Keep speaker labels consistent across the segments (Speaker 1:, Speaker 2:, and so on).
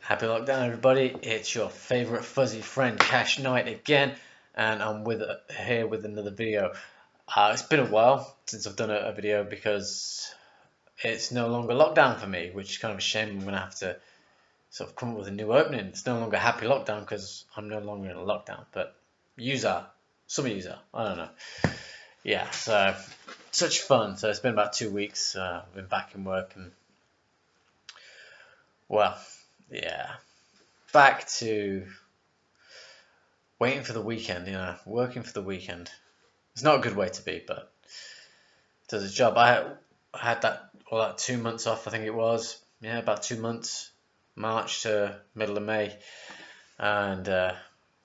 Speaker 1: Happy lockdown, everybody. It's your favorite fuzzy friend, Cash Knight again, and I'm here with another video. It's been a while since I've done a video because it's no longer lockdown for me, which is kind of a shame. I'm going to have to sort of come up with a new opening. It's no longer happy lockdown because I'm no longer in a lockdown, but some of you are, I don't know. Yeah, so such fun. So it's been about 2 weeks. I've been back in work and, well, yeah. Back to waiting for the weekend, working for the weekend. It's not a good way to be, but it does its job. I had that 2 months off, I think it was. Yeah, about 2 months, March to middle of May, and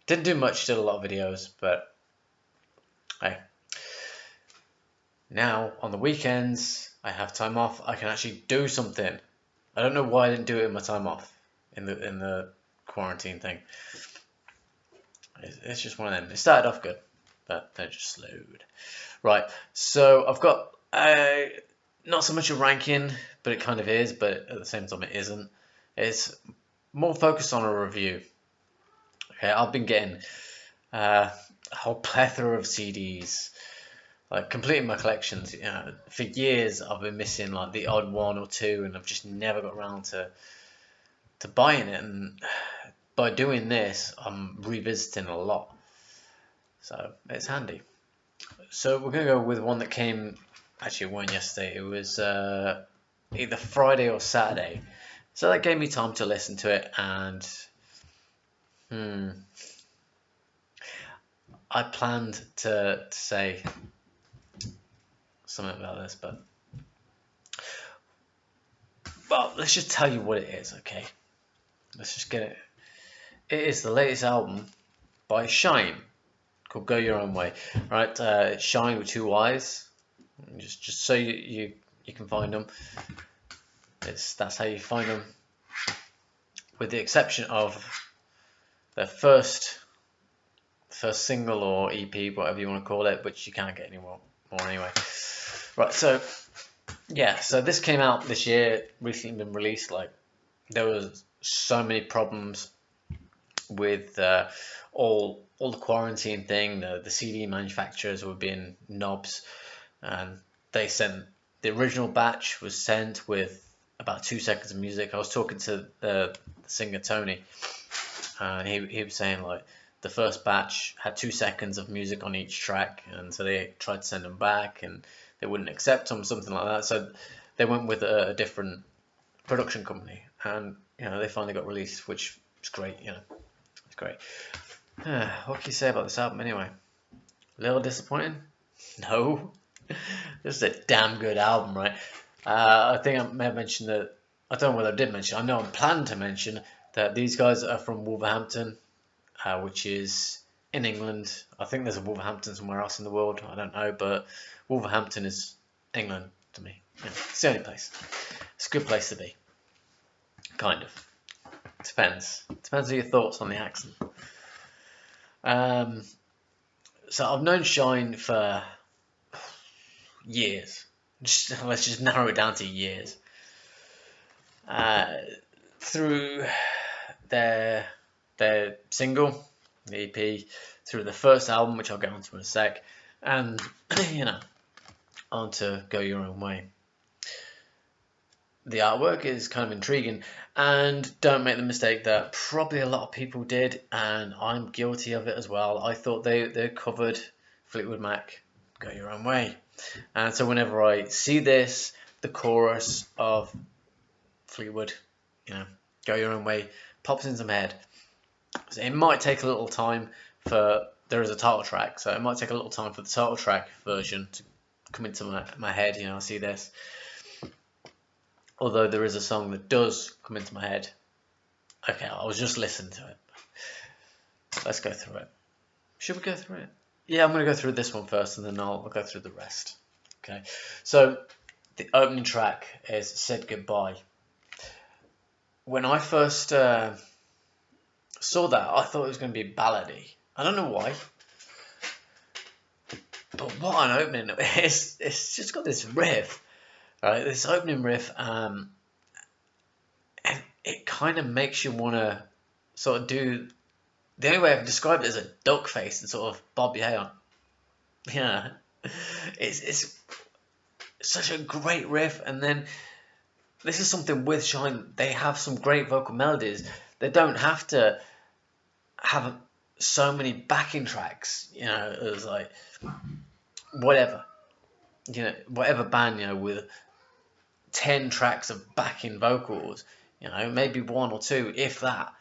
Speaker 1: didn't do much. Did a lot of videos, but hey, now on the weekends I have time off. I can actually do something. I don't know why I didn't do it in my time off in the quarantine thing. It's just one of them. It started off good, but then it just slowed. Right, so I've got not so much a ranking, but it kind of is, but at the same time it isn't. It's more focused on a review. Okay, I've been getting a whole plethora of CDs, like completing my collections. For years I've been missing like the odd one or two, and I've just never got around to buying it. And by doing this, I'm revisiting a lot, so it's handy. So we're gonna go with one that came. Actually, it wasn't yesterday. It was either Friday or Saturday. So that gave me time to listen to it, and I planned to say something about this, but well, let's just tell you what it is, okay? Let's just get it. It is the latest album by Shyyne called "Go Your Own Way." Right, Shyyne with two Y's. Just so you can find them. That's how you find them, with the exception of their first single or EP, whatever you want to call it, which you can't get anymore anyway. Right, so yeah, so this came out this year, recently been released. Like, there was so many problems with all the quarantine thing. The CD manufacturers were being knobs, and they sent the original batch was sent with about 2 seconds of music. I was talking to the singer Tony, and he was saying like the first batch had 2 seconds of music on each track, and so they tried to send them back, and they wouldn't accept them, something like that. So they went with a different production company, and they finally got released, which is great. It's great. What can you say about this album anyway? A little disappointing? No. This is a damn good album, right? I think I may have mentioned that. I don't know whether I did mention. I know I'm planning to mention that these guys are from Wolverhampton, which is in England. I think there's a Wolverhampton somewhere else in the world. I don't know, but Wolverhampton is England to me. It's the only place. It's a good place to be. Kind of. Depends. Depends on your thoughts on the accent. So I've known Shyyne for years. Let's just narrow it down to years. Through their single, the EP, through the first album, which I'll get onto in a sec, and on to Go Your Own Way. The artwork is kind of intriguing, and don't make the mistake that probably a lot of people did, and I'm guilty of it as well. I thought they covered Fleetwood Mac, Go Your Own Way. And so whenever I see this, the chorus of Fleetwood, Go Your Own Way, pops into my head. So it might take a little time there is a title track, so it might take a little time for the title track version to come into my head. I see this. Although there is a song that does come into my head. Okay, I was just listening to it. Let's go through it. Should we go through it? Yeah, I'm going to go through this one first, and then I'll go through the rest. Okay, so the opening track is Said Goodbye. When I first saw that, I thought it was going to be ballady. I don't know why. But what an opening. It's just got this riff. Right, this opening riff, it kind of makes you want to sort of do. The only way I can describe it is a duck face and sort of bob your hair on. Yeah, it's such a great riff, and then this is something with Shyyne. They have some great vocal melodies. They don't have to have so many backing tracks. You know, it was like whatever. You know, whatever band, you know, with 10 tracks of backing vocals. You know, maybe one or two, if that.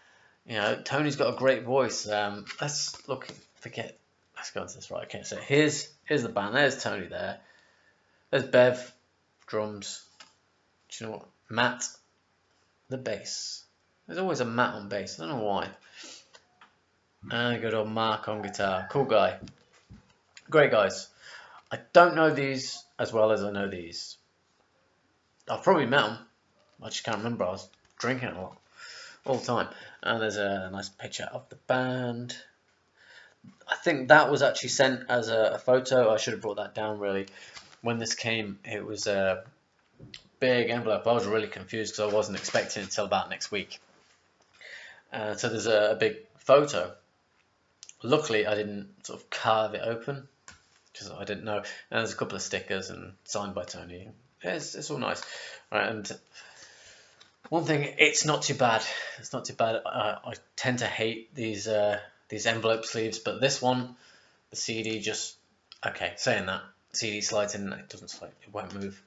Speaker 1: You know, Tony's got a great voice. Let's look. Forget. Let's go into this right. Okay, so here's the band. There's Tony there. There's Bev, drums. Do you know what? Matt, the bass. There's always a Matt on bass. I don't know why. And good old Mark on guitar. Cool guy. Great guys. I don't know these as well as I know these. I've probably met them. I just can't remember. I was drinking a lot all the time. And there's a nice picture of the band. I think that was actually sent as a photo. I should have brought that down really. When this came, it was a big envelope. I was really confused because I wasn't expecting it until about next week. So there's a big photo. Luckily, I didn't sort of carve it open because I didn't know. And there's a couple of stickers and signed by Tony. It's all nice. Right, and one thing, it's not too bad. It's not too bad. I tend to hate these envelope sleeves, but this one, the CD just okay. Saying that, CD slides in. It doesn't slide. It won't move.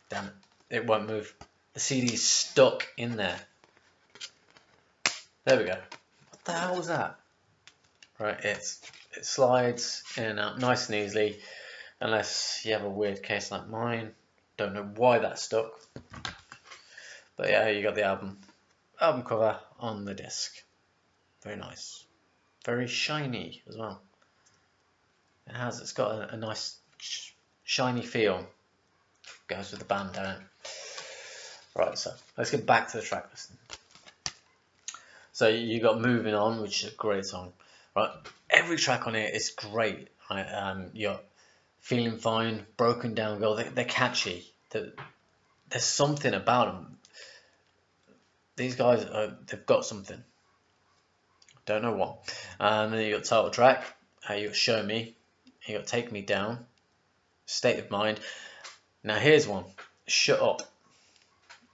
Speaker 1: Damn it! It won't move. The CD's stuck in there. There we go. What the hell was that? Right, it slides in and out nice and easily, unless you have a weird case like mine. Don't know why that's stuck. But yeah, you got the album cover on the disc. Very nice. Very shiny as well. It's got a nice shiny feel. Goes with the band, don't it? Right, so let's get back to the track listing. So you got Moving On, which is a great song. Right, every track on it is great. Right, you got Feeling Fine, Broken Down Girl. They're catchy. There's something about them. These guys, they've got something. Don't know what. And then you got title track. You got Show Me. You got Take Me Down. State of Mind. Now here's one. Shut Up.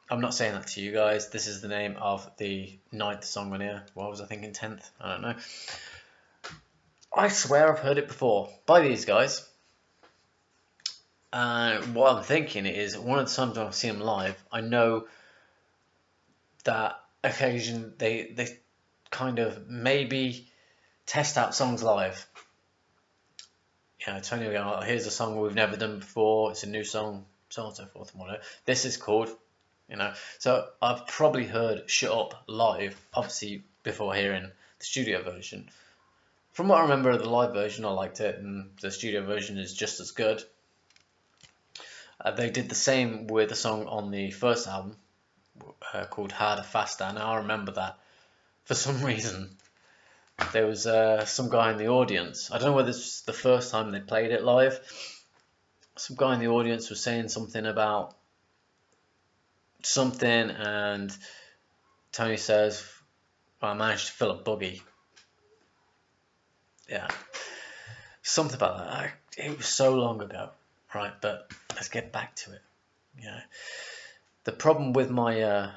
Speaker 1: I'm not saying that to you guys. This is the name of the 9th song on here. What was I thinking? 10th? I don't know. I swear I've heard it before by these guys. What I'm thinking is, one of the times when I see them live, I know that occasion they kind of maybe test out songs live. You know, Tony will go, oh, here's a song we've never done before. It's a new song, so on and so forth and whatever. This is called, you know. So I've probably heard Shut Up live, obviously before hearing the studio version. From what I remember of the live version, I liked it, and the studio version is just as good. They did the same with a song on the first album called Harder, Faster. Now I remember that for some reason there was some guy in the audience. I don't know whether it's the first time they played it live. Some guy in the audience was saying something about something, and Tony says, well, I managed to fill a buggy. Yeah, something about that. It was so long ago, right? But let's get back to it. You know, the problem with my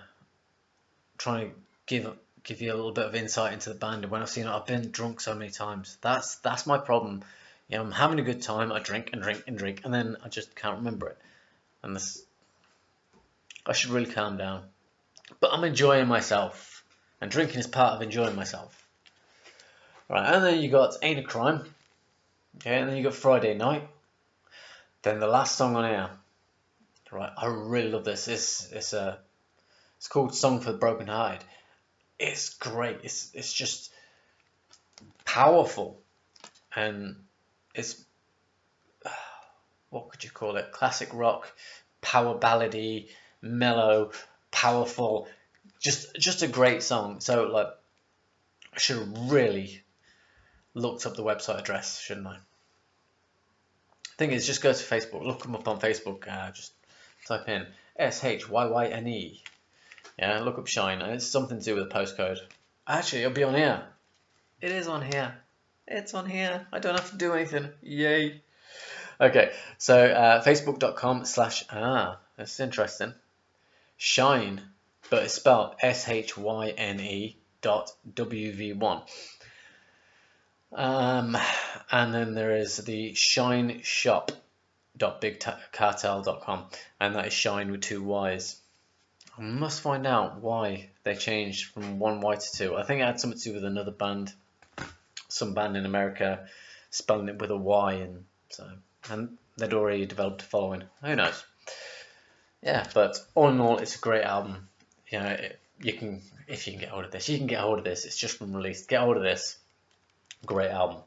Speaker 1: trying to give you a little bit of insight into the band, and when I've seen it, I've been drunk so many times. That's my problem. You know, I'm having a good time. I drink and drink and drink, and then I just can't remember it. And I should really calm down. But I'm enjoying myself, and drinking is part of enjoying myself. Right, and then you got Ain't a Crime. Okay, and then you got Friday Night. Then the last song on here. Right, I really love this. It's called Song for the Broken Hearted. It's great. It's just powerful, and it's what could you call it? Classic rock, power ballady, mellow, powerful. Just a great song. So like, I should have really looked up the website address, shouldn't I? Thing is, just go to Facebook, look them up on Facebook. Just type in Shyyne, Yeah, look up Shyyne, and it's something to do with the postcode. Actually, it'll be on here. It is on here. It's on here. I don't have to do anything. Yay. Okay, so facebook.com/, that's interesting. Shyyne, but it's spelled SHYNE.WV1. And then there is the shineshop.bigcartel.com, and that is Shyyne with 2 Y's. I must find out why they changed from 1 Y to 2. I think it had something to do with another band, some band in America spelling it with a Y, and they'd already developed a following. Who knows? Yeah, but all in all, it's a great album. You know, you can, if you can get hold of this, you can get hold of this. It's just been released. Get hold of this. Great album.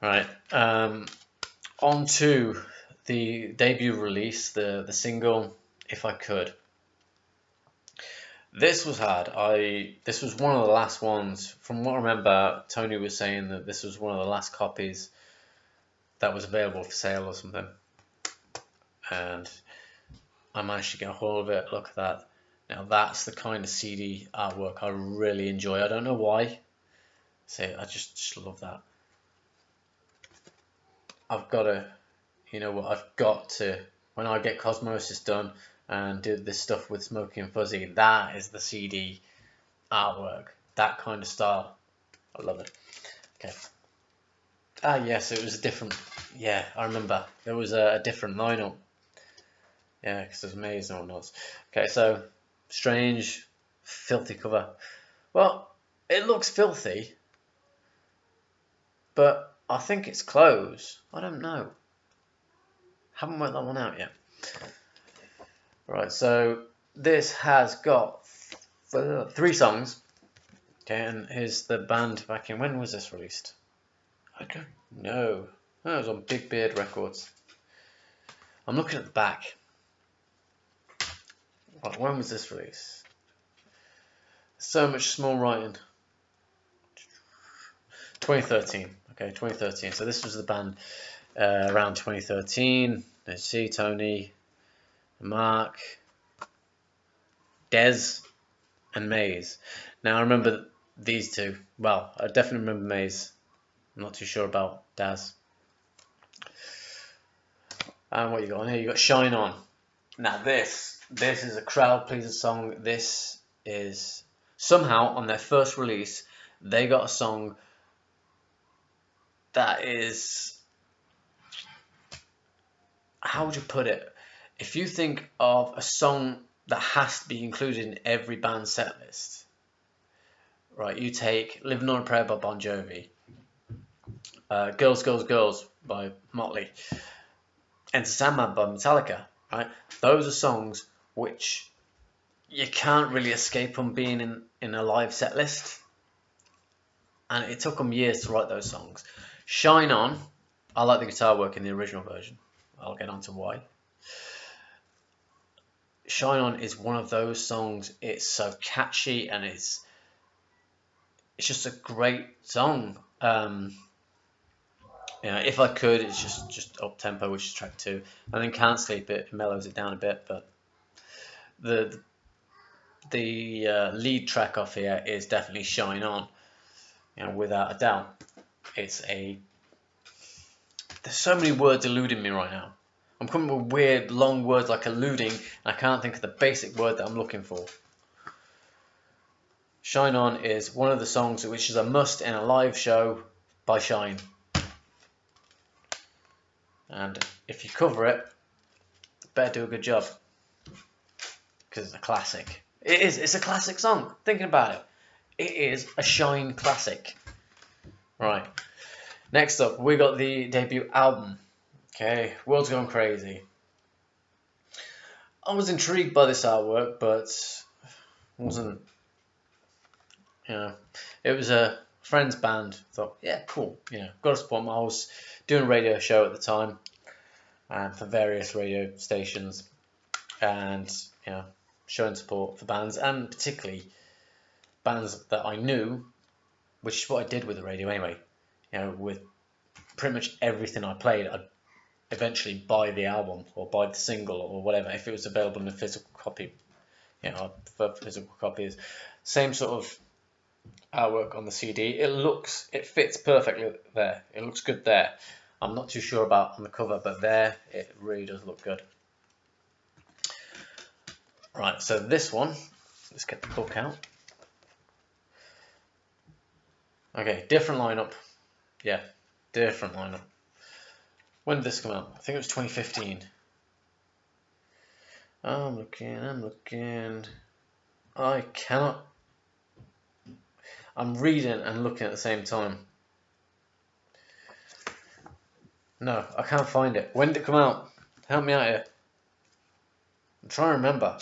Speaker 1: Right. On to the debut release, the single, If I Could. This was hard. This was one of the last ones. From what I remember, Tony was saying that this was one of the last copies that was available for sale or something. And I managed to get a hold of it. Look at that. Now that's the kind of CD artwork I really enjoy. I don't know why. I just love that. I've got to, you know what, I've got to, when I get Cosmosis done and do this stuff with Smokey and Fuzzy, that is the CD artwork. That kind of style. I love it. Okay. Ah, yes, it was a different, yeah, I remember. There was a different lineup. Yeah, because there's Maze and whatnot. Okay, so, strange, filthy cover. Well, it looks filthy, but I think it's clothes. I don't know. Haven't worked that one out yet. Right, so this has got 3 songs. Okay, and here's the band back in. When was this released? I don't know. Oh, it was on Big Beard Records. I'm looking at the back. Right, when was this released? So much small writing. 2013. Okay, 2013. So this was the band around 2013. Let's see, Tony, Mark, Dez, and Maze. Now I remember these two. Well, I definitely remember Maze. I'm not too sure about Daz. And what you got on here? You got Shine On. Now this is a crowd pleaser song. This is somehow on their first release they got a song that is, how would you put it? If you think of a song that has to be included in every band set list, right? You take "Living on a Prayer" by Bon Jovi, "Girls, Girls, Girls" by Motley, "Enter Sandman" by Metallica, right? Those are songs which you can't really escape from being in a live set list, and it took them years to write those songs. Shine On, I like the guitar work in the original version. I'll get on to why. Shine On is one of those songs. It's so catchy and it's just a great song. If I Could, it's just up tempo, which is track 2, and then Can't Sleep, it mellows it down a bit. But the lead track off here is definitely Shine On, without a doubt. There's so many words eluding me right now. I'm coming up with weird long words like eluding, and I can't think of the basic word that I'm looking for. Shine On is one of the songs which is a must in a live show by Shyyne. And if you cover it, better do a good job. Because it's a classic. It's a classic song. Thinking about it. It is a Shyyne classic. Right. Next up, we got the debut album. Okay, World's Gone Crazy. I was intrigued by this artwork, but wasn't, it was a friend's band. Thought, yeah, cool, got to support them. I was doing a radio show at the time, for various radio stations, and showing support for bands, and particularly bands that I knew, which is what I did with the radio anyway. With pretty much everything I played, I'd eventually buy the album or buy the single or whatever if it was available in a physical copy. you know, I prefer physical copies. Same sort of artwork on the CD. It fits perfectly there. It looks good there. I'm not too sure about on the cover, but there it really does look good. Right, so this one, let's get the book out. Okay, different lineup. Yeah, different lineup. When did this come out? I think it was 2015. I'm looking. I cannot. I'm reading and looking at the same time. No, I can't find it. When did it come out? Help me out here. I'm trying to remember.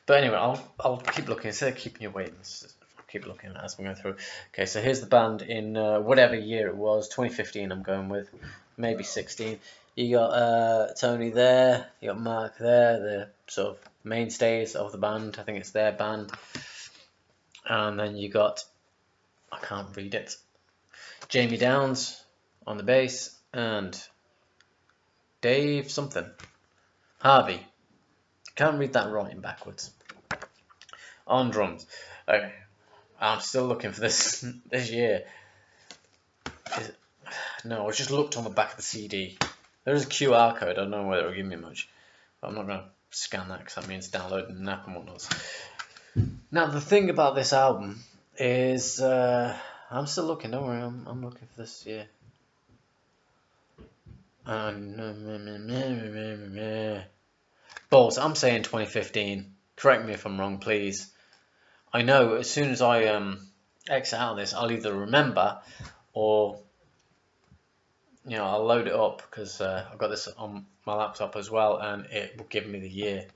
Speaker 1: But anyway, I'll keep looking. Instead of keeping you waiting, I'll keep looking as we go through. Okay, so here's the band in whatever year it was. 2015 I'm going with. Maybe 16. You got Tony there. You got Mark there. The sort of mainstays of the band. I think it's their band. And then you got, I can't read it, Jamie Downs on the bass and Dave something. Harvey. Can't read that writing backwards. On drums. Okay. I'm still looking for this year. No, I just looked on the back of the CD. There is a QR code. I don't know whether it'll give me much. But I'm not going to scan that because that means downloading an app and whatnot. Now, the thing about this album is... I'm still looking. Don't worry. I'm looking for this year. Balls. I'm saying 2015. Correct me if I'm wrong, please. I know as soon as I exit out of this, I'll either remember or I'll load it up because I've got this on my laptop as well, and it will give me the year.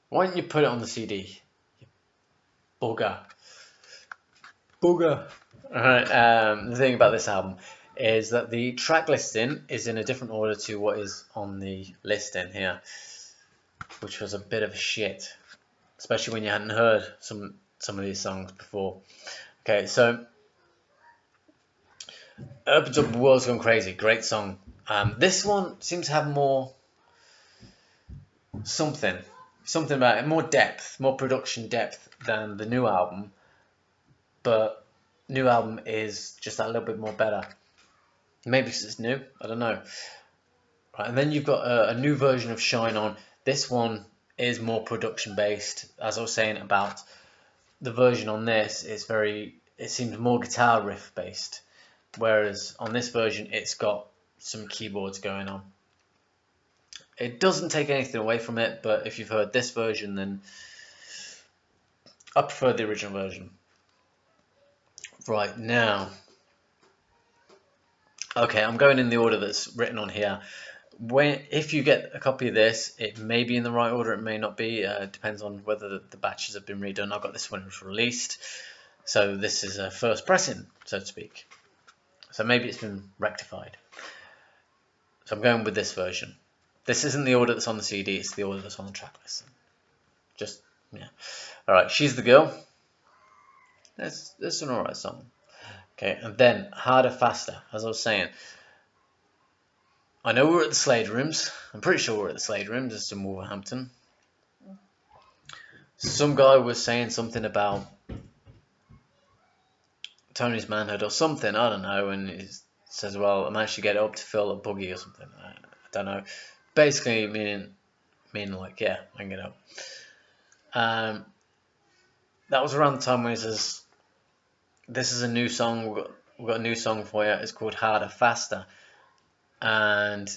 Speaker 1: Why don't you put it on the CD? Bugger. Bugger. Alright, the thing about this album is that the track listing is in a different order to what is on the listing here, which was a bit of a shit, especially when you hadn't heard some of these songs before. Okay, so Opens Up, World's Gone Crazy, great song. This one seems to have more something about it, more depth, more production depth than the new album, but new album is just that little bit more better. Maybe because it's new, I don't know. Right, and then you've got a new version of Shine On. This one is more production based. As I was saying about the version on this, it seems more guitar riff based, whereas on this version it's got some keyboards going on. It doesn't take anything away from it, but if you've heard this version, then I prefer the original version. Right, now, okay, I'm going in the order that's written on here. If you get a copy of this, it may be in the right order, it may not be. It depends on whether the batches have been redone. I got this when it was released, so this is a first pressing, so to speak. So maybe it's been rectified. So I'm going with this version. This isn't the order that's on the CD, it's the order that's on the track list. Just, yeah. Alright, She's the Girl. That's an alright song. Okay, and then Harder, Faster, as I was saying. I know we're at the Slade Rooms. I'm pretty sure we're at the Slade Rooms. It's in Wolverhampton. Some guy was saying something about Tony's manhood or something, I don't know, and he says, well, I managed to get it up to fill a boogie or something. I don't know. Basically meaning like, yeah, I can get it up. That was around the time when he says, this is a new song, we've got a new song for you, it's called Harder, Faster. And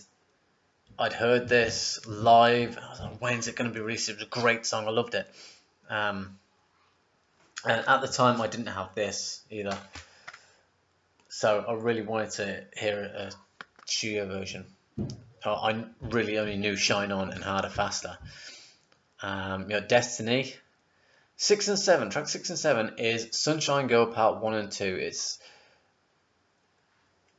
Speaker 1: I'd heard this live, I was like, when's it going to be released? It was a great song, I loved it. And at the time I didn't have this either, so I really wanted to hear a studio version. I really only knew Shine On and Harder, Faster. Destiny, 6 and 7, track 6 and 7 is Sunshine Girl Part 1 and 2.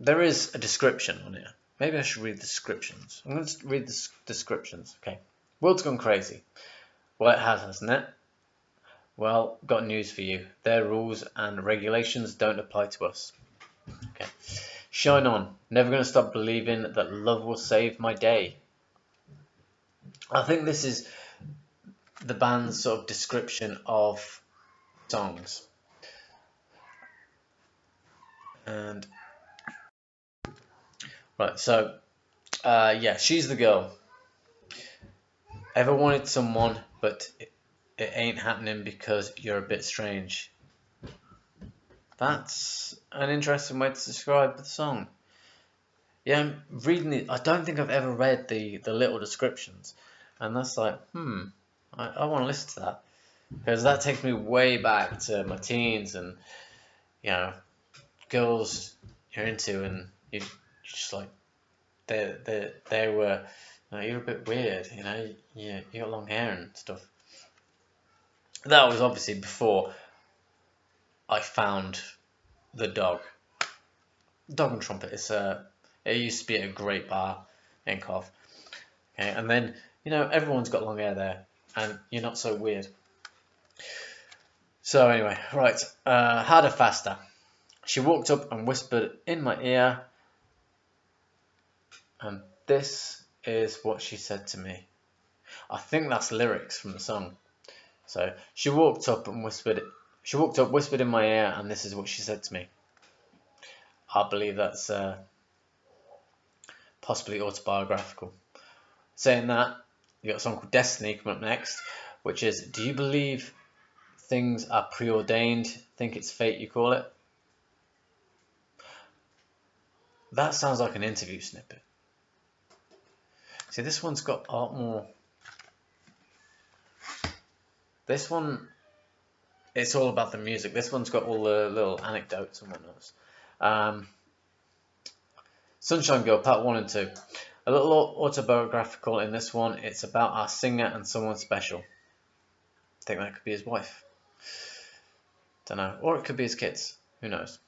Speaker 1: There is a description on here. Maybe I should read the descriptions. I'm going to read the descriptions. Okay. World's Gone Crazy. Well, it has, hasn't it? Well, got news for you. Their rules and regulations don't apply to us. Okay. Shine On. Never going to stop believing that love will save my day. I think this is the band's sort of description of songs. And right, so yeah, she's the girl. Ever wanted someone, but it ain't happening because you're a bit strange. That's an interesting way to describe the song. Yeah, I'm reading it. I don't think I've ever read the little descriptions, and that's like, I want to listen to that because that takes me way back to my teens and you know girls you're into, and you just like they were you're a bit weird, you know, you got long hair and stuff. That was obviously before I found the Dog. Dog and Trumpet. It used to be a great bar in Cov. Okay, and then everyone's got long hair there, and you're not so weird. So anyway, right, harder, faster. She walked up and whispered in my ear, and this is what she said to me. I think that's lyrics from the song. So she walked up and whispered. She walked up, whispered in my ear, and this is what she said to me. I believe that's possibly autobiographical. Saying that, you got a song called Destiny coming up next, which is, do you believe things are preordained? Think it's fate, you call it? That sounds like an interview snippet. See, this one's got a lot more. This one, it's all about the music. This one's got all the little anecdotes and whatnot. Sunshine Girl, part 1 and 2. A little autobiographical in this one. It's about our singer and someone special. I think that could be his wife. Don't know. Or it could be his kids. Who knows?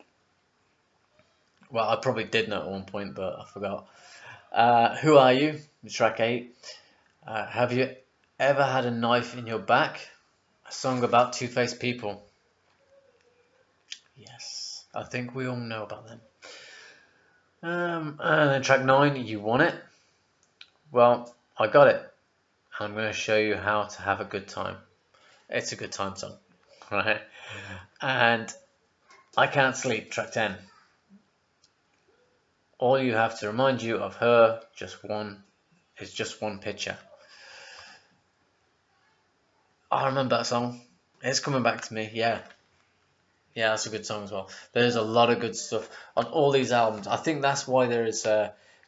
Speaker 1: Well, I probably did know at one point, but I forgot. Who Are You? Track 8. Have you ever had a knife in your back? A song about two-faced people. Yes, I think we all know about them. And then track 9, You Want It? Well, I got it. I'm going to show you how to have a good time. It's a good time song, right? And I Can't Sleep, track 10. All you have to remind you of her, just one picture. I remember that song. It's coming back to me, yeah. Yeah, that's a good song as well. There's a lot of good stuff on all these albums. I think that's why there is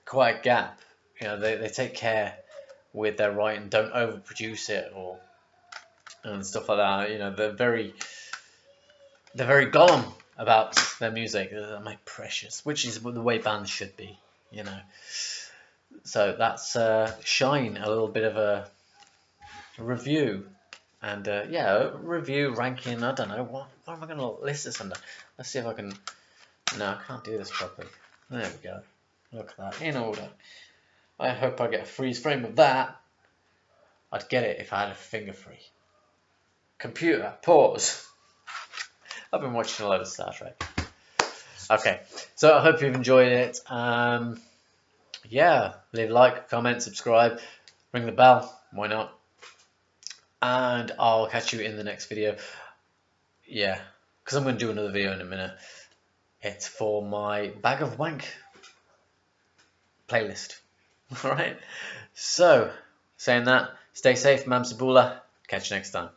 Speaker 1: quite a gap. They take care with their writing, don't overproduce it and stuff like that. They're very Gollum about their music. They're my precious, which is the way bands should be. So that's Shyyne, a little bit of a review. And review, ranking, I don't know, what am I going to list this under? Let's see if I can, no, I can't do this properly. There we go, look at that, in order. I hope I get a freeze frame of that. I'd get it if I had a finger free. Computer, pause. I've been watching a lot of Star Trek. Okay, so I hope you've enjoyed it. Yeah, leave a like, comment, subscribe, ring the bell, why not? And I'll catch you in the next video. Yeah, because I'm going to do another video in a minute. It's for my Bag of Wank playlist. Alright, so saying that, stay safe, Mam Sabula. Catch you next time.